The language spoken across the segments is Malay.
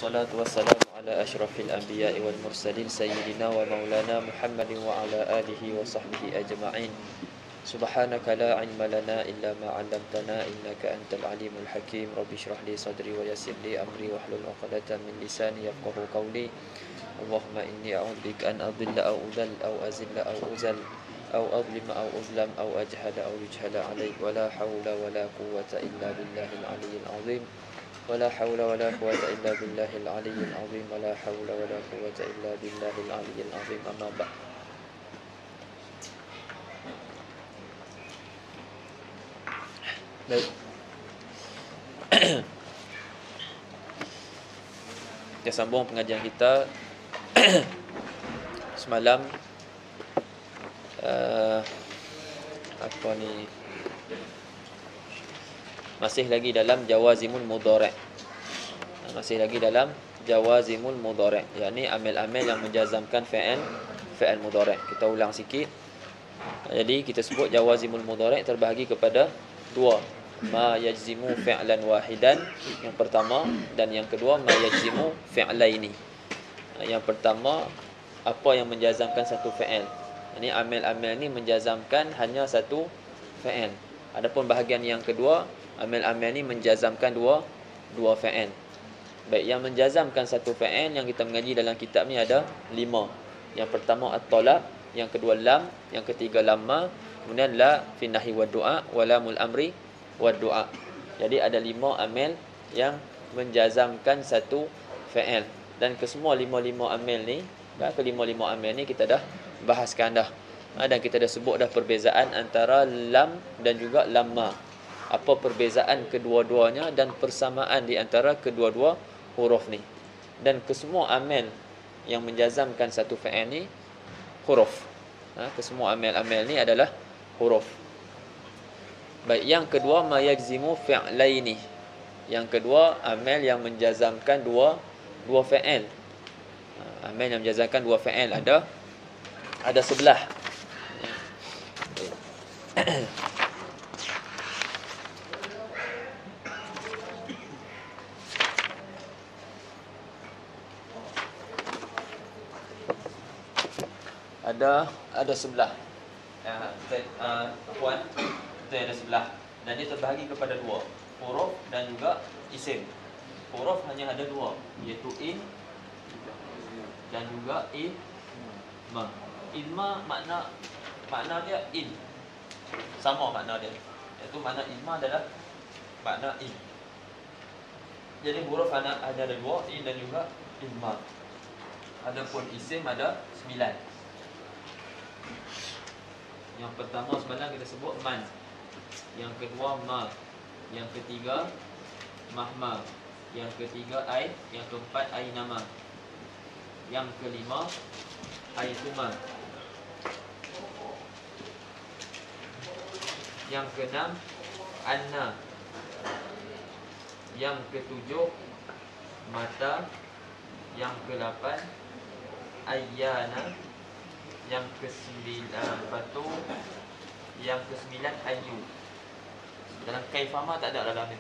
والصلاة والسلام على أشرف الأنبياء والمرسلين سيدنا ومولانا محمد وعلى آله وصحبه أجمعين. سبحانك لا علم لنا إلا ما علمتنا إنك أنت العليم الحكيم. رب اشرح لي صدري ويسر لي أمري واحلل عقدة من لساني يفقهوا قولي. اللهم إني أعوذ بك أن أضل أو أضل أو أزل أو أزل أو أظلم أو أظلم أو أجهل أو يجهل علي ولا حول ولا قوة إلا بالله العلي العظيم. ولا حول ولا قوة إلا بالله العلي العظيم. ولا حول ولا قوة إلا بالله العلي العظيم. أما بعد. Baik. Kita sambung pengajian kita semalam. Apa ni? Masih lagi dalam jawazimul mudhari'. Masih lagi dalam jawazimul mudhari', yakni amil-amil yang menjazamkan fi'il mudhari'. Kita ulang sikit. Jadi kita sebut jawazimul mudhari' terbahagi kepada dua. Ma yajzimu fi'lan wahidan, yang pertama, dan yang kedua ma yajzimu fi'laini. Yang pertama, apa yang menjazamkan satu fi'il. Ini amil-amil ni menjazamkan hanya satu fi'il. Adapun bahagian yang kedua, amil-amil ni menjazamkan dua fi'il. Baik, yang menjazamkan satu fi'il yang kita mengaji dalam kitab ni ada 5. Yang pertama at-talab, yang kedua lam, yang ketiga lamma, kemudian la fi nahyi wa du'a wa lamul amri wa du'a. Jadi ada 5 amil yang menjazamkan satu fi'il. Dan kesemua 5 amil ni, kelima-lima amil ni kita dah bahaskan dah. Dan kita dah sebut dah perbezaan antara lam dan juga lamma. Apa perbezaan kedua-duanya dan persamaan di antara kedua-dua huruf ni. Dan kesemua amil yang menjazamkan satu fi'il ni huruf. Kesemua amil-amil ni adalah huruf. Baik, yang kedua ma yajzimu fi'laini. Yang kedua amil yang menjazamkan dua fi'il. Amil yang menjazamkan dua fi'il ada 11. Ada 11. Puan, kita ada 11. Dan dia terbahagi kepada dua, huruf dan juga isim. Huruf hanya ada 2, iaitu in dan juga ilma. Ilma makna dia in. Sama makna dia. Iaitu makna ilma adalah makna in. Jadi huruf hanya ada 2, in dan juga ilma. Adapun isim ada 9. Yang pertama sebenarnya kita sebut man. Yang kedua ma. Yang ketiga mahma. Yang ketiga ai. Yang keempat ai nama. Yang kelima aituma. Yang keenam anna. Yang ketujuh mata. Yang ke-8 ayyana. Yang ke-9 batu. Yang ke-9 ayu. Dalam kaifama tak ada dalam ni.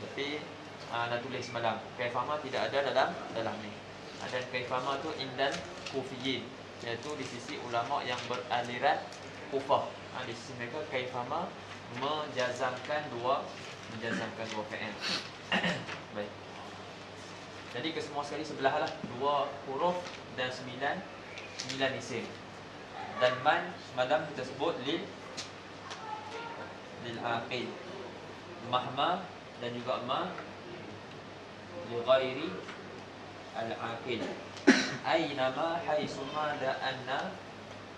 Tapi dah tulis semalam, kaifama tidak ada dalam ni. Dan kaifama tu indan kufiyin, iaitu di sisi ulama yang beraliran Kufah. Di sisi mereka kaifama menjazamkan dua fi'il. Baik. Jadi kesemua sekali sebelah lah, 2 huruf dan 9 isim. Dan man semalam kita sebut lil aqil. Mahma dan juga ma li ghairi al aqil. Aynama haitsuma da anna,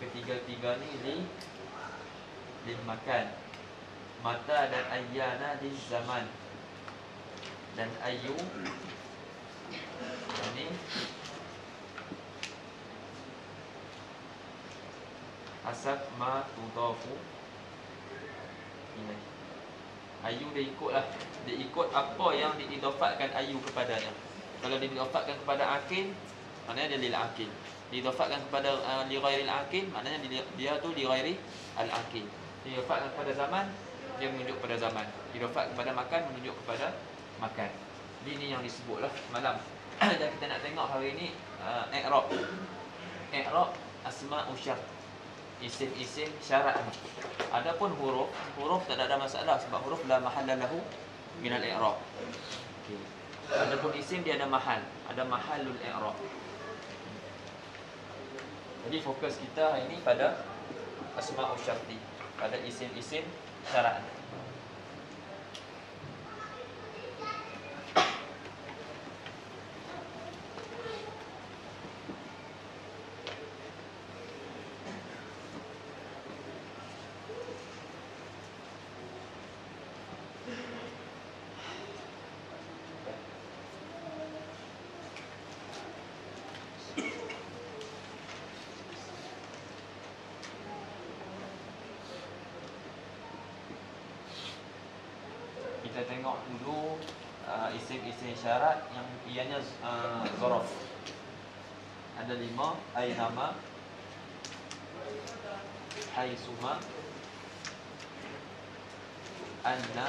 ketiga-tiga ni lil makan. Mata dan ayyana lil zaman. Dan ayu ini asab ma tudafu ini. Ayu dia ikutlah. Dia ikut apa yang diidafatkan ayu kepadanya. Kalau diidafatkan kepada akil, maknanya dia lil akil. Diidafatkan kepada li ghairil akil, maknanya dia tu li ghairi al akil. Diidafatkan kepada zaman, dia menunjuk pada zaman. Diidafatkan kepada makan, menunjuk kepada makan. Ini yang disebutlah malam Dan kita nak tengok hari ni i'rab. I'rab asma'u syart. Isim-isim syarat ni. Adapun huruf tak ada masalah sebab huruf la mahalla lahu min al-i'rab. Okey. Adapun isim dia ada mahallul i'rab. Jadi fokus kita hari ni pada asma'u syarti, pada isim-isim syarat. Kita tengok dulu isim-isim syarat yang ianya zaraf. Ada 5, aynama, haitsuma, anna,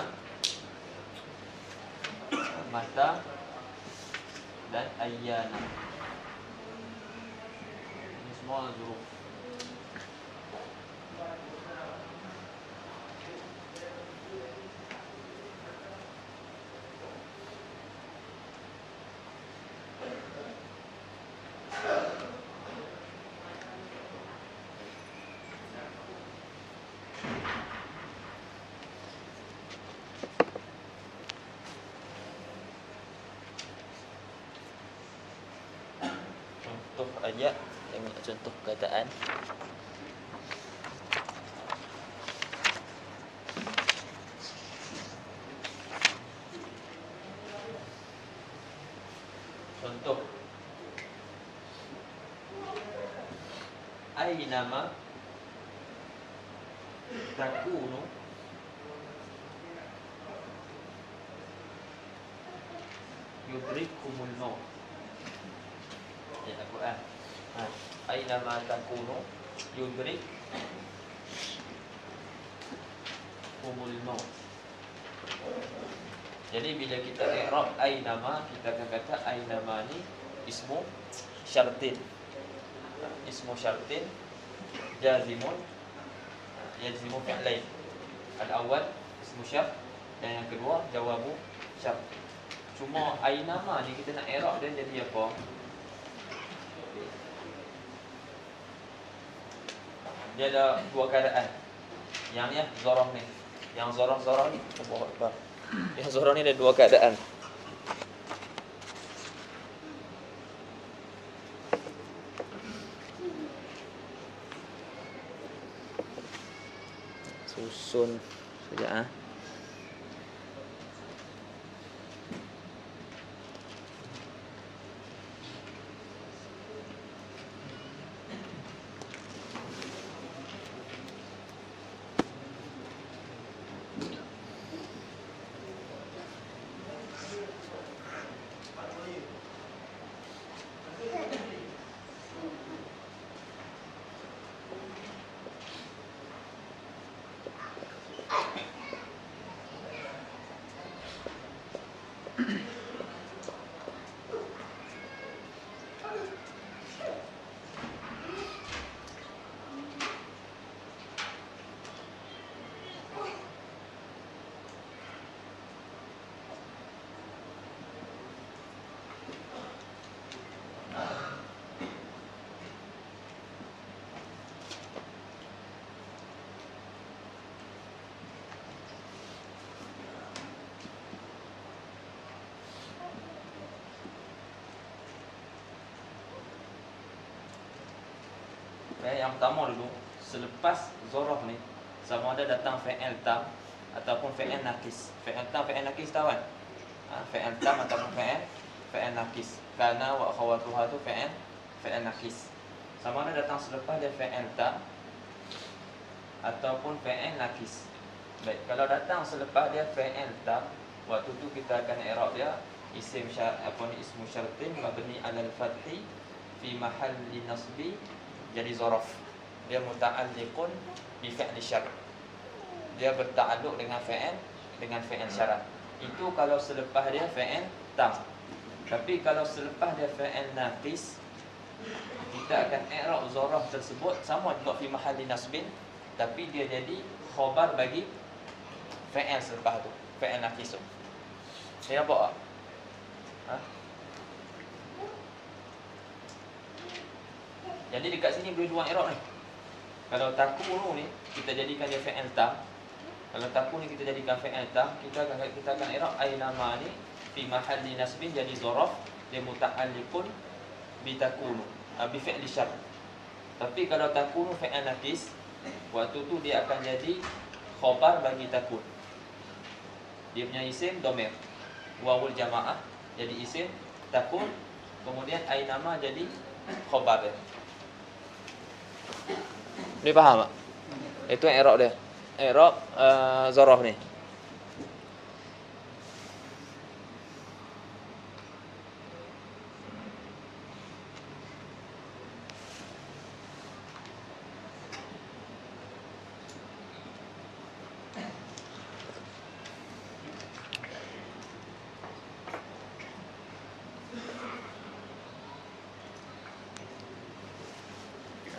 mata dan ayyana. Ini semua huruf. Contoh ayat, tengok contoh perkataan. Contoh aynama takunu yudrikumul maut. Ya Al-Quran. Aynama takunu yudrikumul maut. Jadi bila kita i'rab aynama, kita akan kata aynama ni ismu syartin. Ismu syartin jazimun, yazimu fi'lain. Al-awwal ismu syart dan yang kedua jawabu syart. Cuma aynama ni kita nak i'rab dia jadi apa? Dia ada dua keadaan. Yang ni zarah ni. Yang zarah ni Allahu Akbar. Yang zarah ni ada dua keadaan. Susun sekejap Yang pertama dulu, selepas zaraf ni sama ada datang fi'il tam ataupun fi'il nakis. Fi'il tam, fi'il nakis tahu kan? Fi'il tam ataupun fi'il nakis. Kana wa akhawatuha tu fi'il nakis. Sama ada datang selepas dia fi'il tam ataupun fi'il nakis. Baik, kalau datang selepas dia fi'il tam, waktu tu kita akan i'rab dia isim syarat, ismu syartin mabni 'alal fathi fi mahalli nasbi, jadi zaraf. Dia muta'alliqun bi fi'li syart. Dia bertakluk dengan fi'il syarat. Itu kalau selepas dia fi'il tam. Tapi kalau selepas dia fa'il naqis, kita akan i'rab zaraf tersebut sama juga fi mahalli nasbin, tapi dia jadi khabar bagi fa'il selepas tu, fa'il naqis tu. Saya nampak tak? Ha? Jadi dekat sini boleh dua i'rab ni. Kalau takunu ni kita jadikan dia fa'il tam. Kalau takun ni kita jadikan fa'il tam, kita akan i'rab ainama ni fi mahalli nasbin jadi zaraf, dia muta'alliqun bi takunu, bi fi'li syart. Tapi kalau takunu fa'il naqis, waktu tu dia akan jadi khabar bagi takun. Dia punya isim dhamir, wawul jamaah jadi isim takun, kemudian ainama jadi khabar dia. Dia faham tak? Itu i'rab dia. I'rab zaraf ni.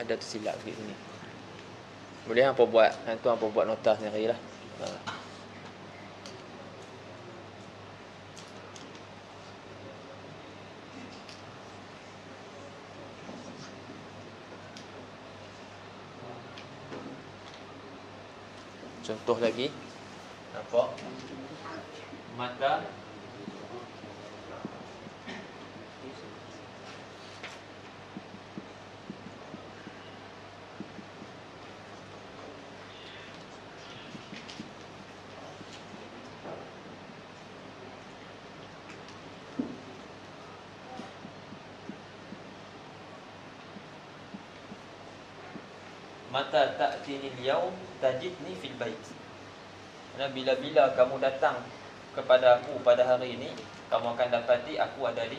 Ada tersilap sikit sini. Boleh apa buat? Hantu apa buat nota sendirilah. Contoh lagi. Nampak? Mata mata ta'tini al-yawm tajidni fil bait. Karena bila-bila kamu datang kepada aku pada hari ini, kamu akan dapati aku ada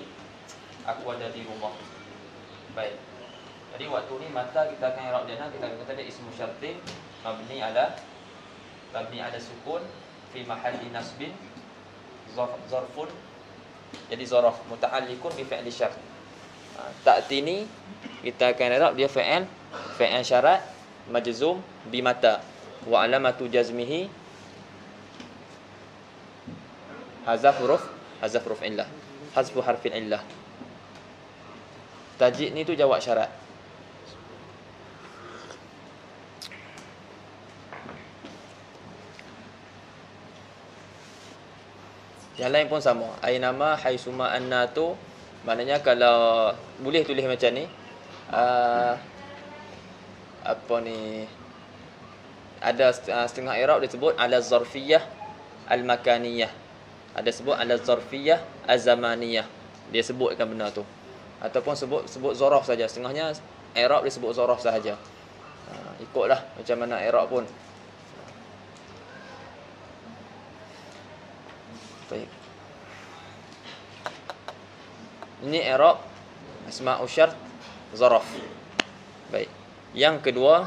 di rumah. Baik. Jadi waktu ni mata kita akan i'rab dia, kita kata dia ismu syartin mabni ala sukun fi mahalli nasbin zarfun, jadi zaraf muta'alliqun bi fi'li syart. Ta'tini kita akan i'rab dia fa'il syarat majzum bi mata wa alamatu jazmihi hazaf huruf illah, hazfu harfin illah. Tajid ni tu jawab syarat. Yang lain pun sama. Ainama haisuma anna tu maknanya kalau boleh tulis macam ni, apa ni, ada setengah i'rab disebut ala zarfiyah al-makaniyah, ada sebut ala zarfiyah az-zamaniyah, dia sebutkan benda tu, ataupun sebut zaraf saja, setengahnya i'rab disebut zaraf sahaja. Ikutlah macam mana i'rab pun. Baik. Ini i'rab asma'u syart zaraf. Baik. Yang kedua,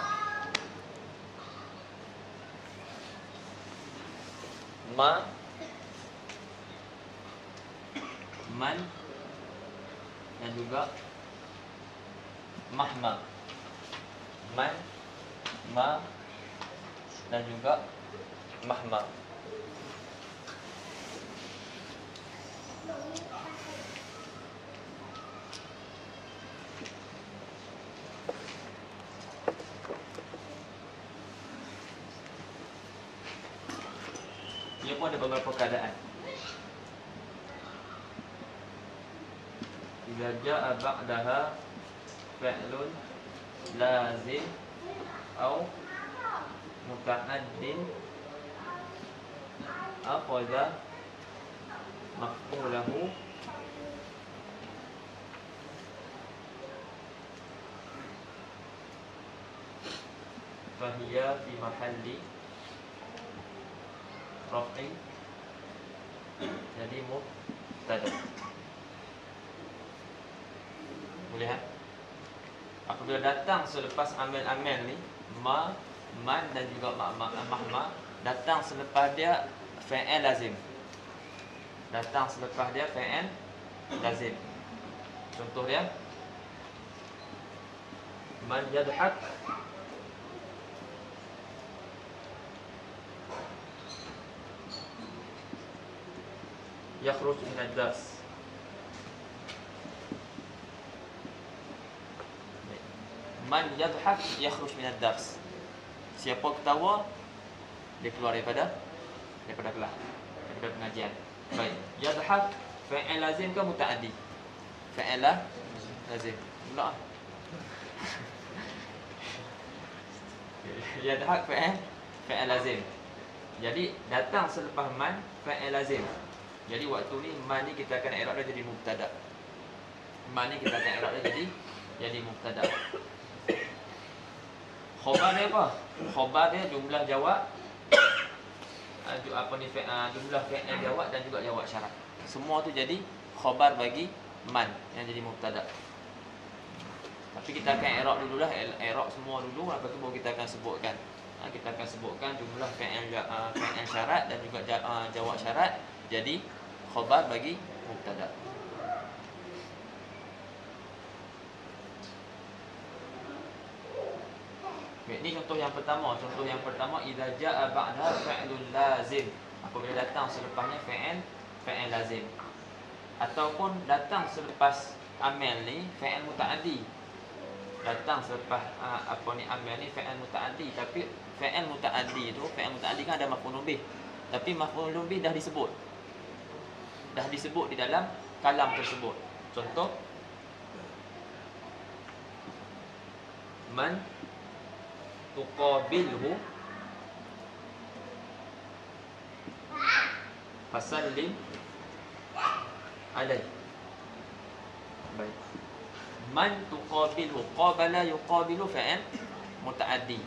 man dan juga mahma. Man, ma dan juga mahma. Dia pun ada beberapa keadaan. Jika ja'a ba'daha fi'lun lazim atau muta'addin akhadha maf'ulahu fahiya fi mahalli raf'i, jadi mubtada. Boleh kan? Apabila datang selepas amil-amil ni, ma, man dan juga mahma, datang selepas dia fa'il lazim. Datang selepas dia fa'il lazim. Contoh dia, man yadhak yakhruj min ad-dars. Man yadhak yakhruj min ad-dars. Siapa ketawa, dia keluar daripada kelas, daripada pengajian. Baik, yadhak fa'il lazim ke mutaaddi? Fa'il lazim. Pula. Yadhak fa'il lazim. Jadi datang selepas man fa'il lazim. Jadi waktu ni man ni kita akan i'rab dia jadi mubtada. Man ni kita akan i'rab dia jadi mubtada. Khabar dia apa? Khabar dia jumlah jawab, jumlah fi'il jawab dan juga jawab syarat. Semua tu jadi khabar bagi man yang jadi mubtada. Tapi kita akan i'rab dululah, i'rab semua dulu, lepas tu baru kita akan sebutkan. Kita akan sebutkan jumlah fi'il syarat dan juga jawab syarat jadi khabar bagi mubtada. Baik, ini contoh yang pertama. Contoh yang pertama, idza jaa ba'da fi'lun lazim. Apabila datang selepasnya fi'il lazim. Ataupun datang selepas amal ni fi'il mutaaddi. Datang selepas amal ni fi'il mutaaddi, tapi fi'il mutaaddi kan ada maf'ulun bih. Tapi maf'ulun bih dah disebut. Dah disebut di dalam kalam tersebut. Contoh, man tuqabilhu fasallim alaih. Baik. Man tuqabilhu, qabala yuqabilu fi'il mutaaddi.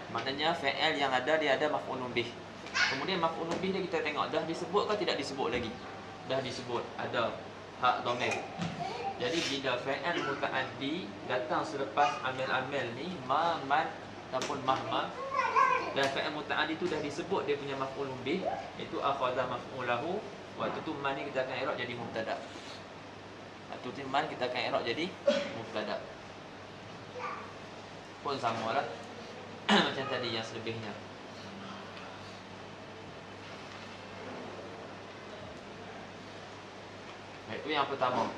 Maknanya fi'il yang ada dia ada maf'ulun bih. Kemudian maf'ulun bih dia kita tengok dah disebut ke tidak disebut lagi. Dah disebut, ada hak dhamir. Jadi bila fi'il mutaaddi datang selepas amil-amil ni man ataupun mahma, dan fi'il mutaaddi tu dah disebut dia punya maf'ulun bih, itu akhadha maf'ulahu. Waktu tu man ni kita akan i'rab jadi mubtada. Waktu tu man kita akan i'rab jadi mubtada. Pun samalah macam tadi yang selebihnya. Itu yang pertama.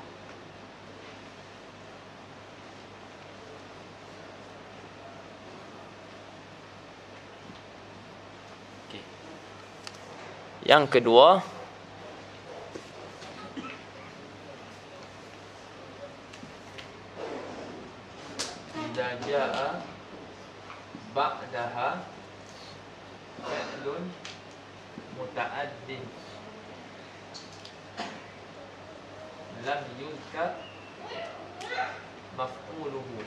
Okey. Yang kedua, idza jaa ba'daha fi'lun muta'addin lam yuzkar maf'uluhu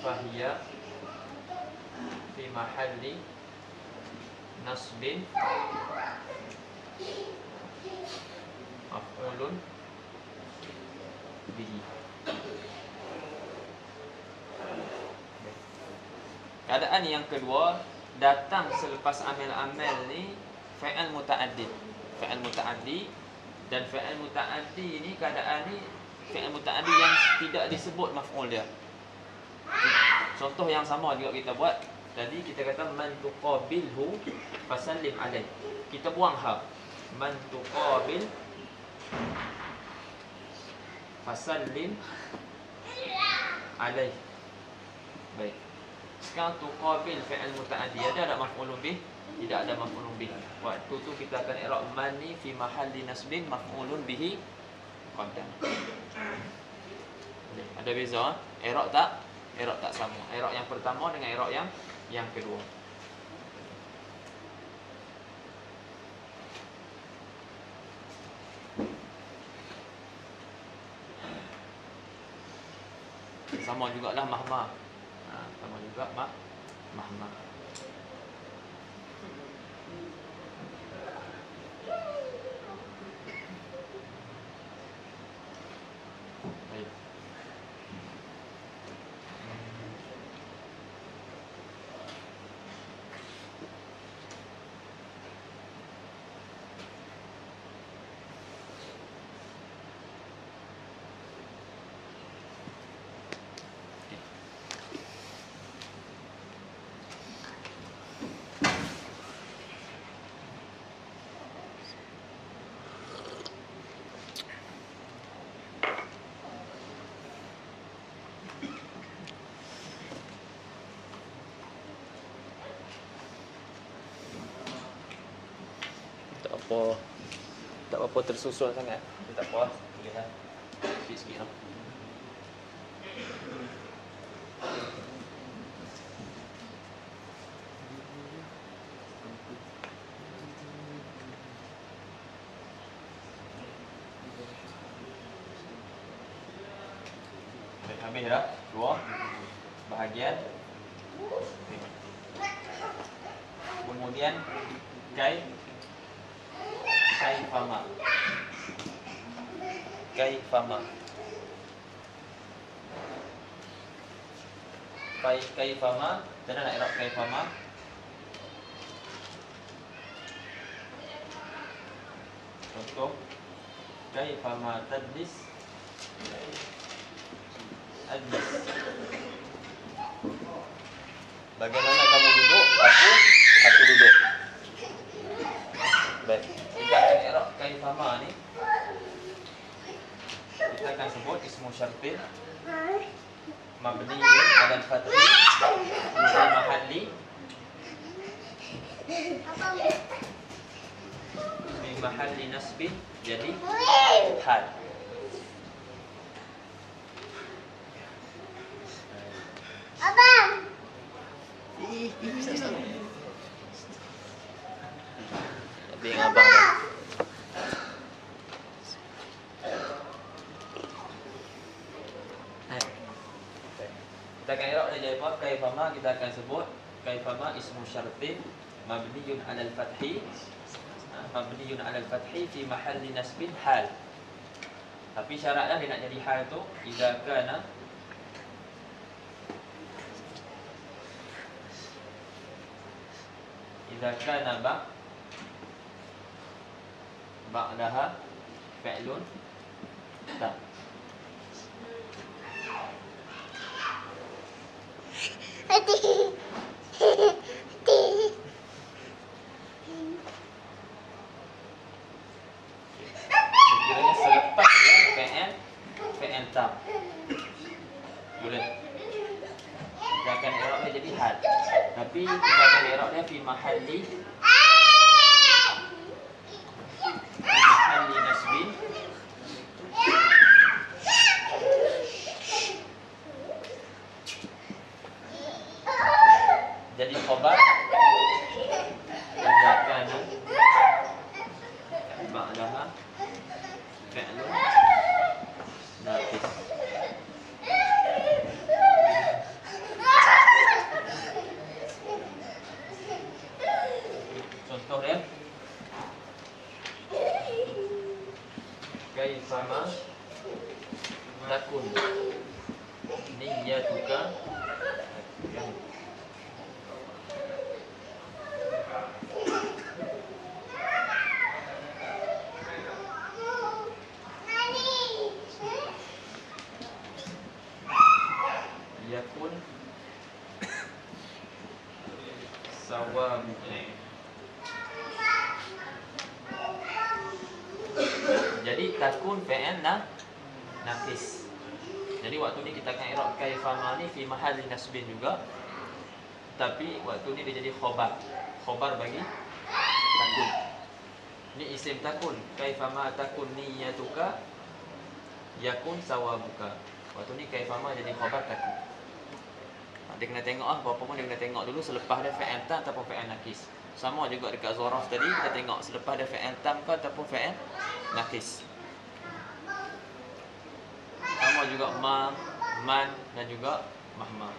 fahiya fi mahalli nasbin maf'ulun bihi. Keadaan yang kedua, datang selepas amil-amil ni fi'il muta'addi. Fi'il muta'addi, dan fi'il muta'addi ni keadaan ni fi'il muta'addi yang tidak disebut maf'ul dia. Contoh yang sama juga kita buat. Tadi kita kata man tuqabilhu fasallim alaih. Kita buang ha. Man tuqabil fasallim alaih. Baik. Sekarang tuqabil fi'il muta'addi ada tak maf'ulun bih? Tidak ada maf'ulun bih. Waktu tu kita akan i'rab man ni fi mahalli nasbin maf'ulun bihi qaddam. Ada beza? I'rab tak? I'rab tak sama. I'rab yang pertama dengan i'rab yang kedua. Sama jugalah mahma. Sama juga mahma. Baik. apa tersusun sangat. Tak apa. Boleh lah. Sikit-sikit lah. Habis dah. Dua bahagian. Kemudian kaifama. Kaifama. Kaifama. Macam mana nak i'rab kaifama? Contoh, kaifama tadlis. Adlis. Bagaimana kamu duduk? Aku duduk. Baik. Kita akan i'rab kaifama ni. Kita akan sebut ismu syartin mabniun 'ala al-fath fi mahalli nasbin, jadi hal. Abang. Lebih abang dah. Kita akan i'rab dia apa? Kaifama kita akan sebut kaifama ismu syartin mabniun 'ala al-fathi mabniun 'ala al-fathi fi mahalli nasbin hal. Tapi syaratnya dia nak jadi hal tu idza kana ba'daha fi'lun tam. Sekiranya selepas dia fi'il tam. Boleh. Kita akan i'rab dia jadi hal. Tapi kita akan i'rab dia fi mahalli nasbin jadi khabar idza kana ba'daha fi'lun naqis. Contoh dia kaifama takun niyyatuka yakun sawabuka. Jadi takun fi'il naqis. Jadi waktu ni kita akan i'rab kaifama ni fi mahalli nasbin juga. Tapi waktu ni dia jadi khabar bagi takun. Ni isim takun. Kaifama takun niyyatuka yakun sawabuka. Waktu ni kaifama jadi khabar takun. Dia kena tengok apa pun dia kena tengok dulu selepas dia fi'il tam ataupun fi'il naqis. Sama juga dekat zaraf tadi kita tengok selepas dia fi'il tam ke ataupun fi'il naqis. Sama juga ma, man dan juga mahma.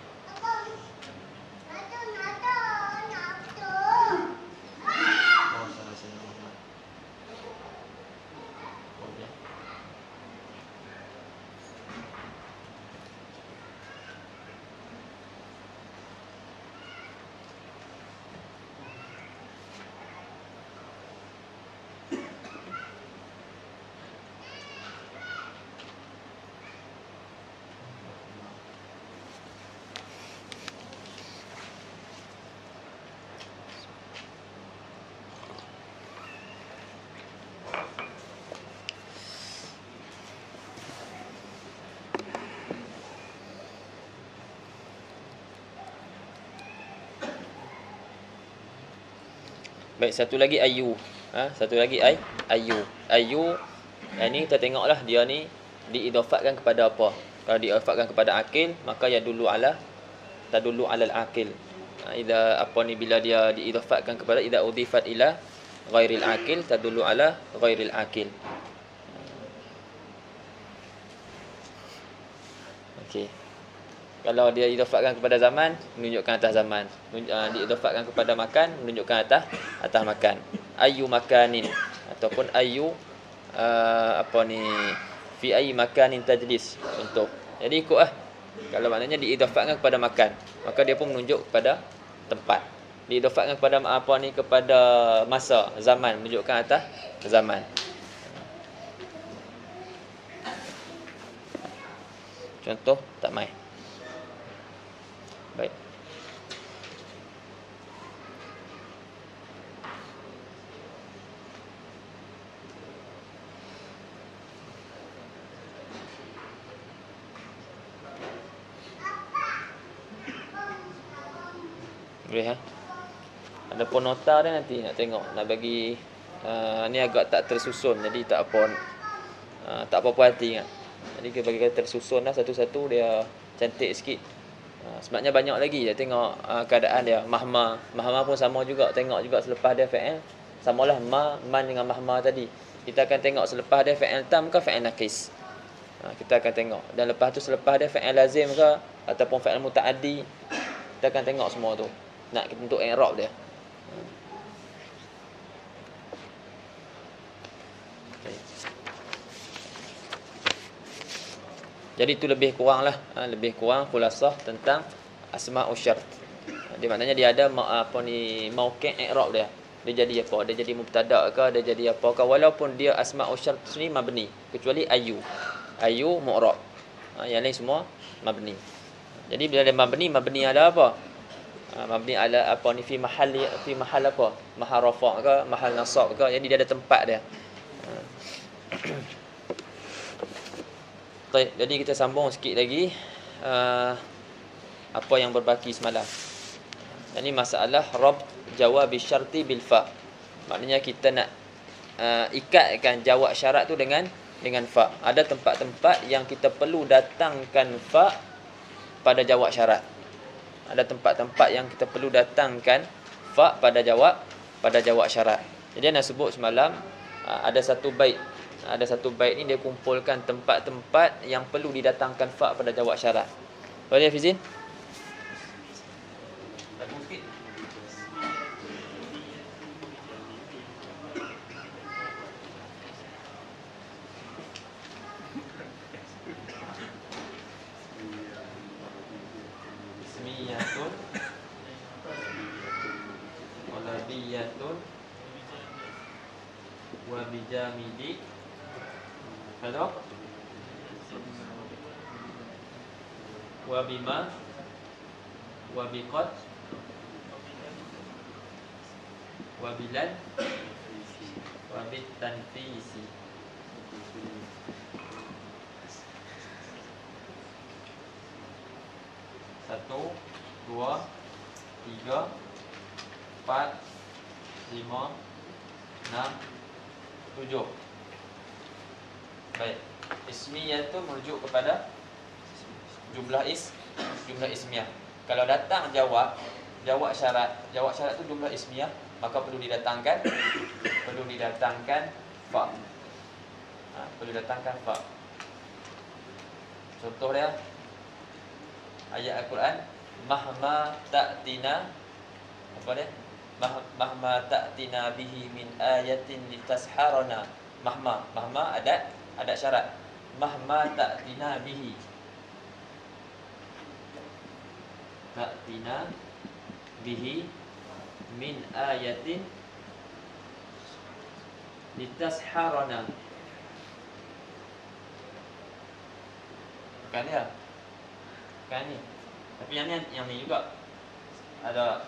Oh, salah saya Muhammad. Okey. Baik, satu lagi ayu. Satu lagi ayu. Ayu, yang ni kita tengoklah dia ni diidafatkan kepada apa. Kalau diidafatkan kepada akil, maka ya dulu ala tadullu alal akil. Idza apa ni, bila dia diidafatkan kepada, idza udifat ila ghairil akil tadullu ala ghairil akil. Okey. Kalau dia idafatkan kepada zaman, menunjukkan atas zaman. Diidafatkan kepada makan, menunjukkan atas makan. Ayu makanin, ataupun ayu fi ayi makanin tajlis, contoh. Jadi ikutlah. Kalau maknanya diidafatkan kepada makan, maka dia pun menunjuk kepada tempat. Diidafatkan kepada kepada masa, zaman, menunjukkan atas zaman. Contoh tak mai. Baik. Boleh Adapun nota dia nanti nak tengok, nak bagi ni agak tak tersusun, jadi tak apa puas hati ingat. Jadi kita bagi tersusun dah satu-satu, dia cantik sikit. Sebabnya banyak lagi dia tengok keadaan dia. Mahma pun sama juga, tengok juga selepas dia fa'il. Samalah man dengan mahma tadi. Kita akan tengok selepas dia fa'il tam ke fa'il naqis. Kita akan tengok. Dan lepas tu selepas dia fa'il lazim ke ataupun fa'il muta'addi, kita akan tengok semua tu. Nak untuk i'rab dia. Jadi itu lebih kurang khulasah tentang asma'ul syart. Dia maknanya dia ada mauqi' i'rab dia. Dia jadi apa? Dia jadi mubtada' ke, dia jadi apa ke, walaupun dia asma'ul syart ni mabni, kecuali ayu. Ayu mu'rab. Yang lain semua mabni. Jadi bila dia mabni ada apa? Mabni ala fi mahal apa? Mahal rafa' ke, mahal nasab ke. Jadi dia ada tempat dia. Baik, jadi kita sambung sikit lagi apa yang berbaki semalam. Ini masalah rab jawab syarti bil fa. Maknanya kita nak ikatkan jawab syarat tu dengan fa. Ada tempat-tempat yang kita perlu datangkan fa pada jawab syarat. Ada tempat-tempat yang kita perlu datangkan fa pada jawab syarat. Jadi nak sebut semalam ada satu bait ni dia kumpulkan tempat-tempat yang perlu didatangkan fa pada jawab syarat. Boleh Fizin? Ismiyatun walabiyatun wa bijamidi. Hello? Wa bima wa biqad wa bilal wa bitanfisi. Satu, dua, tiga, empat, lima, enam, tujuh. Baik. Ismiyah tu merujuk kepada jumlah ismiyah. Kalau datang jawab syarat tu jumlah ismiyah, maka perlu didatangkan fa. Perlu datangkan fa. Contoh dia ayat Al-Quran, mahma ta'tina, apa dia? Mahma ta'tina bihi min ayatin litasharana. Mahma ada syarat. Mahma ta'tina bihi. Ta'tina bihi min ayatin litasharana. Bukan dia. Bukan ni. Tapi yang ni juga ada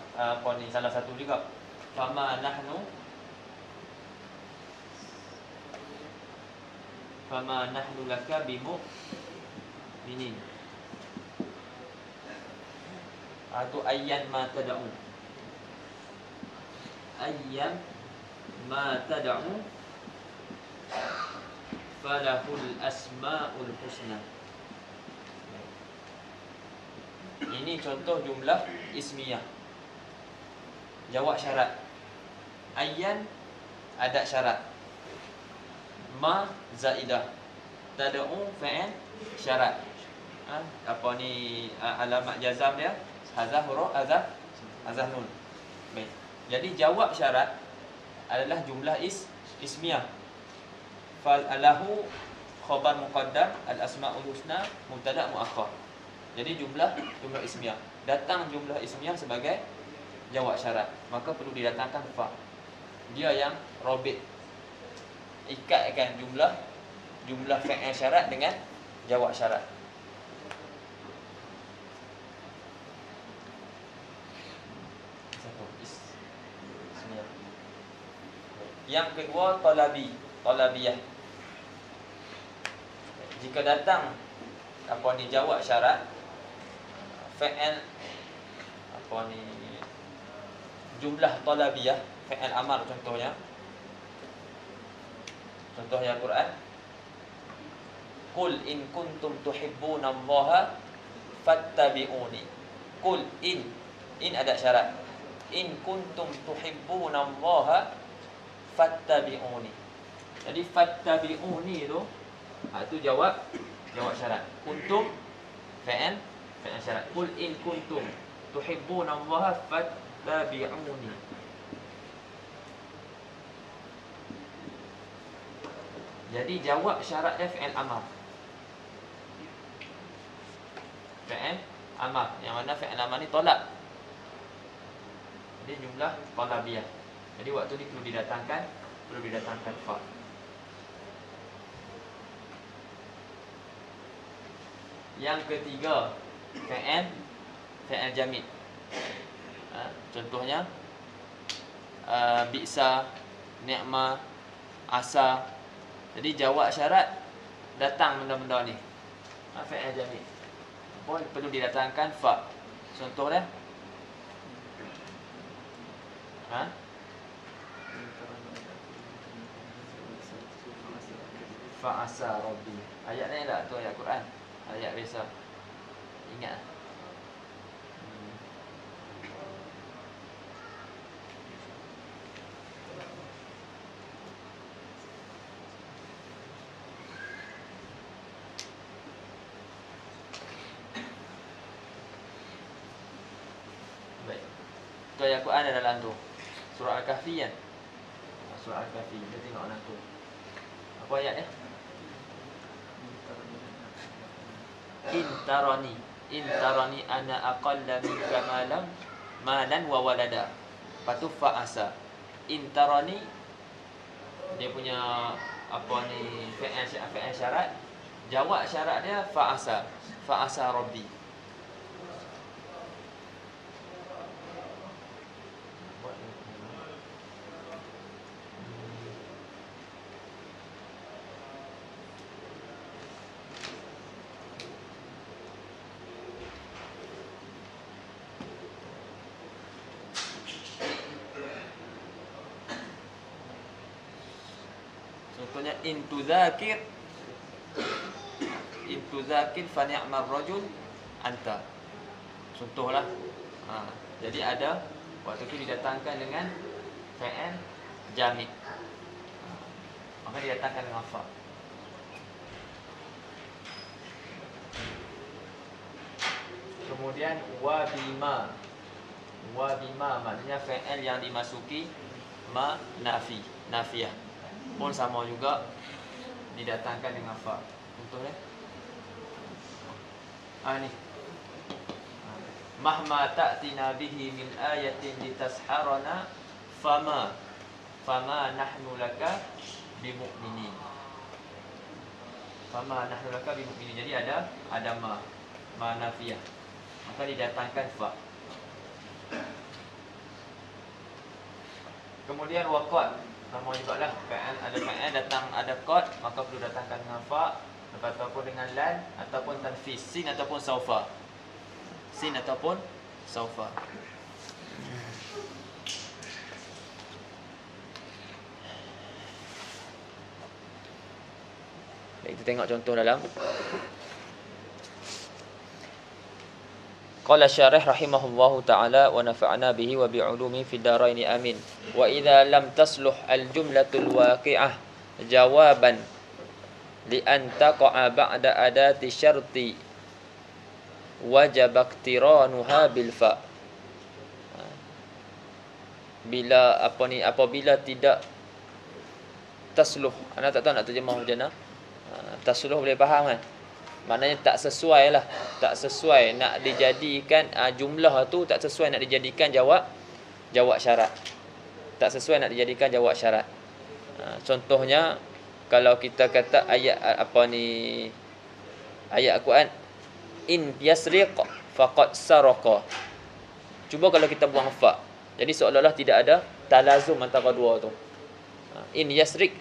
salah satu juga. Fama nahnu laka bimu'minin. Itu ayyan ma tad'u. Ayyan ma tad'u falahul asmaul husna. Ini contoh jumlah ismiyah. Jawab syarat. Ayyan adat syarat. Ma zaidah. Tad'u fa'il syarat. Apa ni alamat jazam dia? Hazah huruf hazah nun. Baik. Jadi jawab syarat adalah jumlah ismiyah. Fal alahu khabar muqaddam al asmaul husna mubtada muakhar. Jadi jumlah ismiyah. Datang jumlah ismiyah sebagai jawab syarat, maka perlu didatangkan fa. Dia yang robit. Ikatkan jumlah fi'il syarat dengan jawab syarat. Ismiyah. Yang kedua talabiyah. Jika datang apa ni jawab syarat fi'il apa ni jumlah talabiyah, fi'il amar contohnya Quran, qul in kuntum tuhibbuna Allaha fattabi'uni. Qul in ada syarat, in kuntum tuhibbuna Allaha fattabi'uni. Jadi fattabi'uni itu jawab syarat. Kuntum fi'il syarat. Qul in kuntum tuhibbuna Allaha fattabi'uni. Jadi jawab syaratnya fi'il amar. Fi'il amar, yang mana fi'il amar ni tolak. Jadi jumlah talabiyah. Jadi waktu ni perlu didatangkan fa. Yang ketiga, fi'il jamid. Contohnya bi'sa, ni'ma, asa. Jadi jawab syarat datang benda-benda ni. Fi'il jamid. Perlu didatangkan fa. Contoh dia. Fa'asa rabbi. Ayat ni tak tu ayat Quran. Ayat biasa. Ingat. Ayat Quran ada dalam tu. Surah Al-Kahfi kan? Surah Al-Kahfi. Kita tengok dalam tu. Apa ayat dia? Intarani ana aqalla minka malan wa walada. Patu fa'asa. Intarani dia punya apa ni fi'il syarat. Jawab syarat dia fa'asa. Fa'asa rabbi. Contohnya intu zakir fa ni'mar rajul anta. Contohlah. Jadi ada waktu itu didatangkan dengan fi'il jamid. Maka didatangkan dengan fa. Kemudian wa bima maknanya fi'il yang dimasuki ma nafiyah. Pun sama juga didatangkan dengan fa. Contohnya ni mahma ta'tina bihi min ayatin litasharana fama nahnu laka bimu'minin. Fama nahnu laka bimu'minin. Jadi ada ma nafiyah. Maka didatangkan fa. Kemudian waqad sama juga lah. Ada fi'il datang ada qad, maka perlu datangkan dengan fa, ataupun dengan lan, ataupun tanfis, sin ataupun saufa. Baik, kita tengok contoh dalam. Qala syarih rahimahullahu ta'ala wa nafa'na bihi wa bi'ulumi fid dharain amin. Wa idza lam tasluh al-jumlatul waqi'ah jawaban li an taqa'a ba'da adati syarti wajib iqtiranuha bil fa. Bila apabila tidak tasluh, ana tak tahu nak terjemah macam mana. Tasluh boleh faham kan? Maknanya tak sesuai lah, tak sesuai nak dijadikan jumlah tu tak sesuai nak dijadikan jawab syarat. Tak sesuai nak dijadikan jawab syarat. Contohnya kalau kita kata ayat ayat Al-Quran, in yasriq faqad saraqa. Cuba kalau kita buang fa. Jadi seolah-olah tidak ada talazum antara dua tu. In yasriq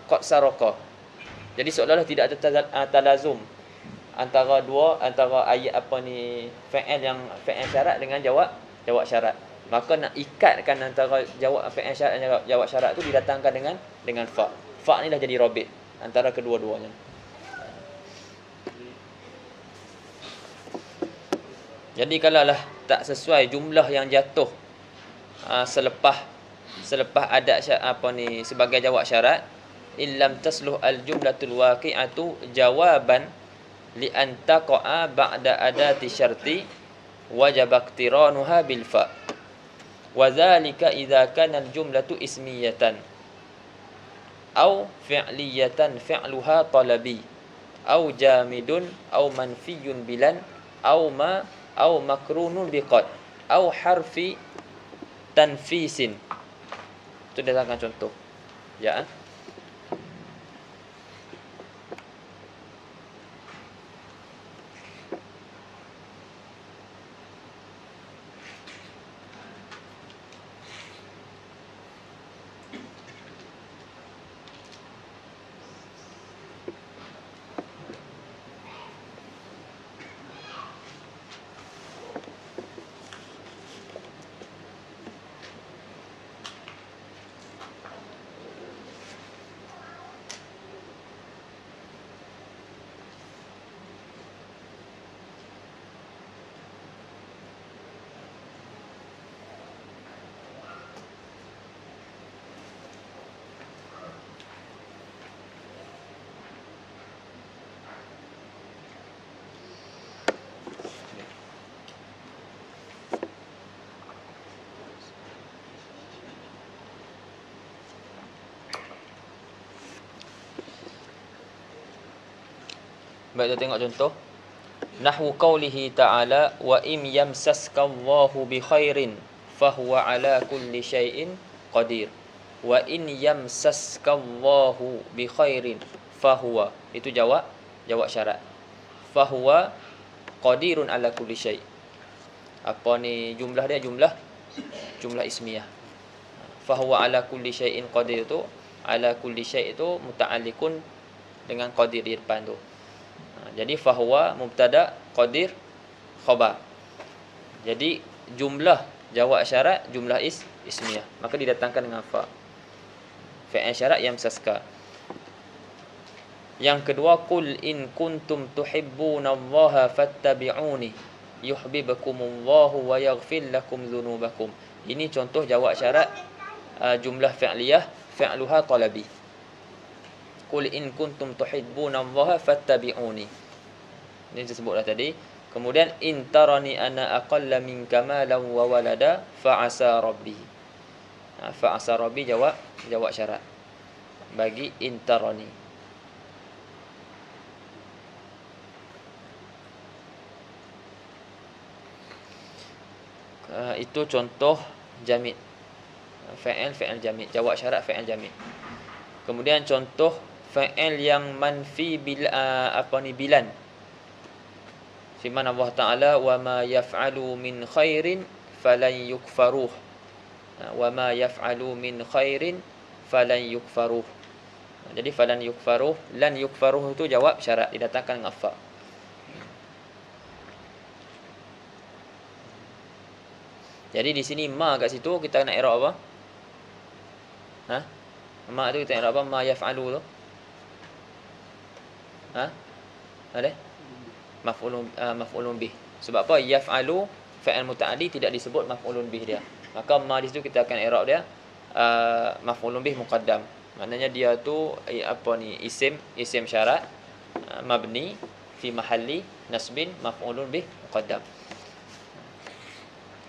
qad saraqa. Jadi seolah-olah tidak ada talazum antara ayat fi'il syarat dengan jawab syarat. Maka nak ikatkan antara jawab fi'il syarat dan jawab syarat tu didatangkan dengan fa. Fa ni dah jadi rabit antara kedua-duanya. Jadi kalaulah tak sesuai jumlah yang jatuh selepas adat sebagai jawab syarat, illam tasluh al-jumlatul waqi'atu jawaban li an taqa'a ba'da adati syarti wajib iqtiranuha bil fa. Wa dzalika idza kana al-jumlatu ismiyatan aw fi'liyatan fi'luha talabi aw jamidun aw manfiyun bilan aw makrunun biqad aw harfi tanfisin. Itu datangkan contoh. Ya. Baik, kita tengok contoh. Nahwu qawlihi ta'ala wa im yamsaska Allahu bi khairin fahuwa ala kulli syai'in qadir. Wa in yamsaska Allahu bi khairin fahuwa, itu jawab syarat. Fahuwa qadirun ala kulli syai'. Apa ni jumlah dia? Jumlah ismiyah. Fahuwa ala kulli syai'in qadir tu, ala kulli syai' itu muta'alliqun dengan qadir di depan tu. Jadi fahuwa mubtada, qadir khabar. Jadi jumlah jawab syarat jumlah ismiyah, maka didatangkan dengan fa. Fi'il syarat yamsaska. Yang kedua, qul in kuntum tuhibbunallaha fattabi'uni yuhibbukumullahu wa yaghfir lakum dzunubakum. Ini contoh jawab syarat jumlah fi'liyah fi'luha talabi. Qul in kuntum tuhibbunallaha fattabi'uni. Ini disebutlah tadi. Kemudian in tarani ana aqalla minka malan wa walada fa'asa rabbi. Fa'asa rabbi jawab syarat bagi in tarani. Itu contoh jamid. Fi'il jamid, jawab syarat fi'il jamid. Kemudian contoh fi'il yang manfi bilan. Firman Allah Ta'ala, wa ma yaf'alu min khairin falan yukfaruh. Wa ma yaf'alu min khairin falan yukfaruh. Jadi falan yukfaruh, lan yukfaruh itu jawab syarat didatangkan dengan fa. Jadi di sini ma kat situ kita nak i'rab apa? Ma tu kita i'rab apa? Ma yaf'alu tu. Ha? Ada? Maf'ulun bih. Sebab apa? Yaf'alu fa'il muta'addi tidak disebut maf'ulun bih dia. Maka ma di situ kita akan i'rab dia maf'ulun bih muqaddam. Maknanya dia tu isim syarat mabni fi mahalli nasbin maf'ulun bih muqaddam.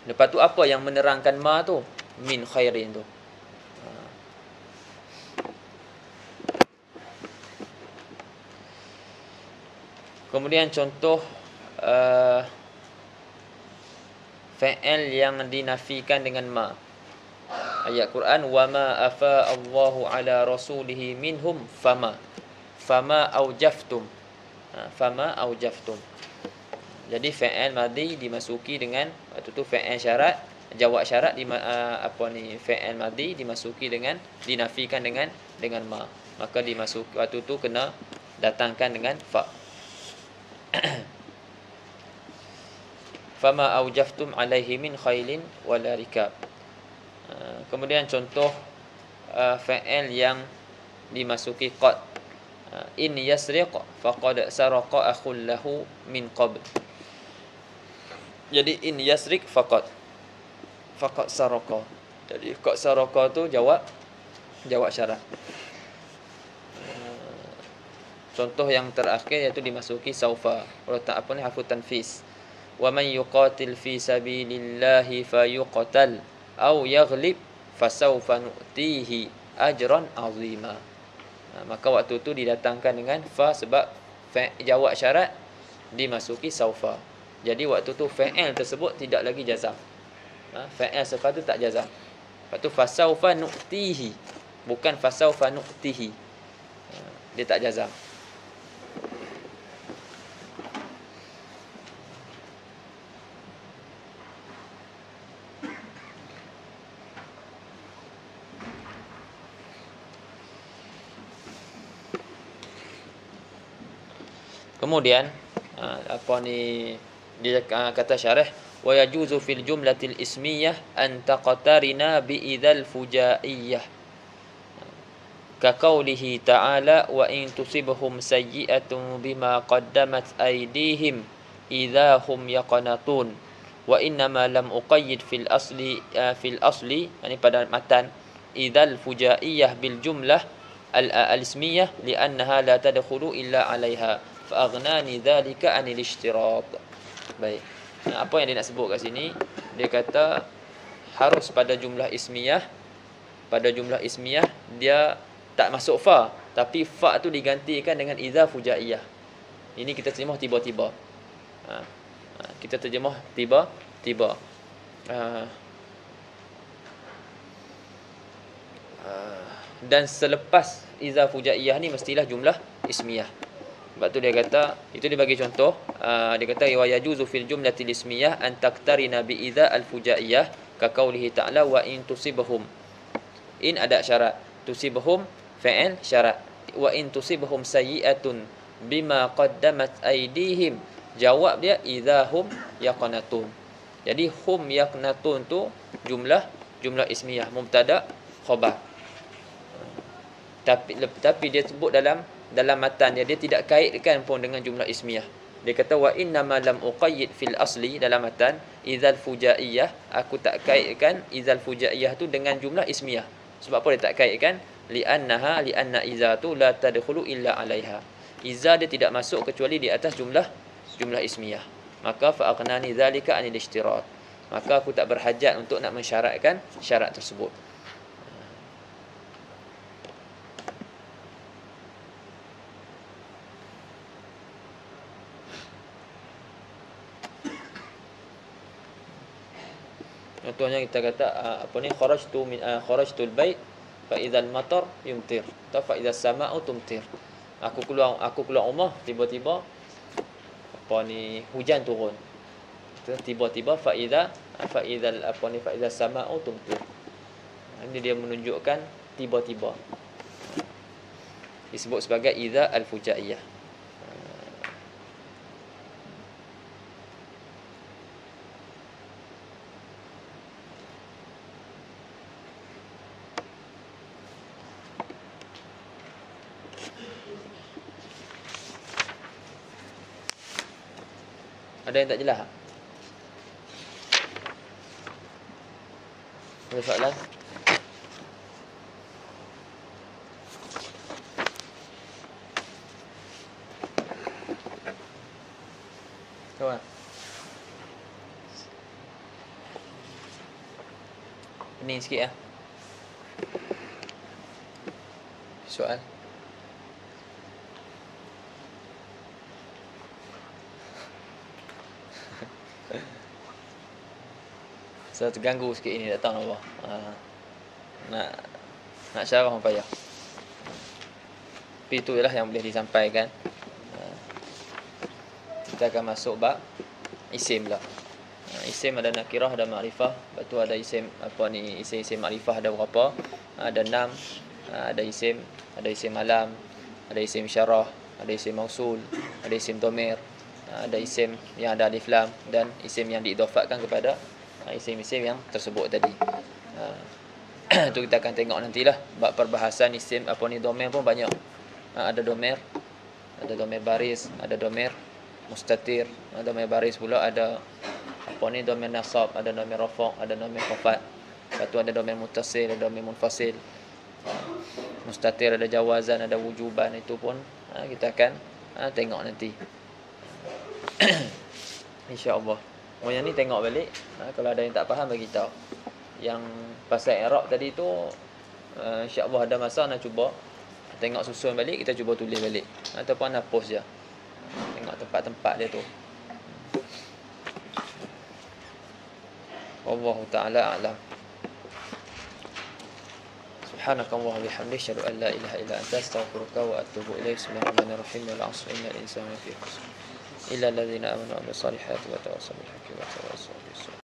Lepas tu apa yang menerangkan ma tu? Min khairin tu. Kemudian contoh fa'il yang dinafikan dengan ma. Ayat Quran, wa ma afa Allahu ala rasulihi minhum fama aujaftum. Fama aujaftum. Jadi fa'il madhi dimasuki dengan waktu tu fa'il syarat, jawab syarat fa'il madhi dimasuki dengan dinafikan dengan ma. Maka dimasuki waktu tu kena datangkan dengan fa. Fama aujaftum alaihi min khailin wala rikab. Kemudian contoh fa'il yang dimasuki qad. In yasriq faqad saraqa akhul lahu min qabl. Jadi in yasriq faqad saraqa. Jadi qad saraqa tu jawab syarat. Contoh yang terakhir iaitu dimasuki saufa. Letak harfu tanfis. Wa man yuqatil fi sabilillahi fayuqtal aw yaghlib fasawfa nu'tihi ajran azima. Maka waktu tu didatangkan dengan fa sebab jawab syarat dimasuki saufa. Jadi waktu tu fa'il tersebut tidak lagi jazam. Fa'il selepas tu tak jazam. Lepas tu fasawfa nu'tihi, bukan fasawfa nu'tihi. Dia tak jazam. Kemudian dia kata syarah, wa yajuzu fil jumlatil ismiyah an taqtarina bi idzal fujaiyah ka qaulihi ta'ala wa in tusibhum sayyi'atun bima qaddamat aydihim idza hum yaqanatun wa innama lam uqayyid fil asli yani pada matan idzal fujaiyah bil jumlah al-ismiyah li'annaha la tadkhulu illa 'alaiha fa'aghnani dhalika 'anil ishtirat. Baik. Apa yang dia nak sebut kat sini? Dia kata harus pada jumlah ismiyah. Pada jumlah ismiyah dia tak masuk fa, tapi fa tu digantikan dengan idza fujaiyah. Ini kita terjemah tiba-tiba. Kita terjemah tiba-tiba. Dan selepas idza fujaiyah ni mestilah jumlah ismiyah. Sebab tu dia kata, itu dia bagi contoh, dia kata wa yajuzu fil jumlatil ismiyah an taqtarina bi idza al fujaiyah ka qaulihi ta'ala wa in tusibhum. In ada syarat, tusibhum fa'il syarat, wa in tusibhum sayyi'atun bima qaddamat aydihim, jawab dia idza hum yaqanatun. Jadi hum yaqanatun tu jumlah ismiyah, mubtada khabar. Tapi dia sebut dalam matan dia tidak kaitkan pun dengan jumlah ismiyah. Dia kata wa inna ma lam uqayyid fil asli, dalam matan idzal fujaiyah, aku tak kaitkan idzal fujaiyah tu dengan jumlah ismiyah. Sebab apa dia tak kaitkan? Li'anna iza tu la tadkhulu illa 'alaiha. Iza dia tidak masuk kecuali di atas jumlah ismiyah. Maka fa aqnani zalika 'anil ishtirat. Maka aku tak berhajat untuk nak mensyaratkan syarat tersebut. Contohnya kita kata kharajtul bait fa idzal matar yumtir, atau fa idzas samaa'u tumtir. Aku keluar rumah, tiba-tiba hujan turun. Tiba-tiba fa idzas samaa'u tumtir. Ini dia menunjukkan tiba-tiba. Disebut sebagai idza al-fujaiyah. Ada yang tak jelas? Ada soalan? Kawan. Pening sikit lah. Soal. Saya terganggu sikit ini, tak tahu apa. Nak syarah apa payah. Tapi itulah yang boleh disampaikan. Kita akan masuk bab isim lah. Isim ada nakirah, ada makrifah. Lepas tu ada isim apa ni, isim makrifah ada berapa? Ada 6. Ada isim alam, ada isim syarah, ada isim mausul, ada isim dhamir, ada isim yang ada alif lam dan isim yang diidafatkan kepada isim-isim yang tersebut tadi. Itu kita akan tengok nantilah. Bab perbahasan isim apa ni dhamir pun banyak. Ada dhamir baris, ada dhamir mustatir, dhamir baris pula ada apa ni dhamir nasab, ada dhamir rafa', ada dhamir khafat. Lepas tu ada dhamir muttasil, ada dhamir munfasil. Mustatir ada jawazan, ada wujuban, itu pun kita akan tengok nanti. InsyaAllah. Yang ni tengok balik. Kalau ada yang tak faham, bagi tahu. Yang pasal i'rab tadi tu, insyaAllah ada masa nak cuba tengok susun balik, kita cuba tulis balik. Ataupun nak post je. Tengok tempat-tempat dia tu. Wallahu ta'ala a'lam. Subhanakallahumma wa bihamdika asyhadu an la ilaha illa anta astaghfiruka wa atubu ilaik. Bismillahirrahmanirrahim. Wal 'asri innal insana lafi khusr illa alladhina amanu wa 'amilus solihati wa tawassaw bil haqqi wa tawassaw bis sabr.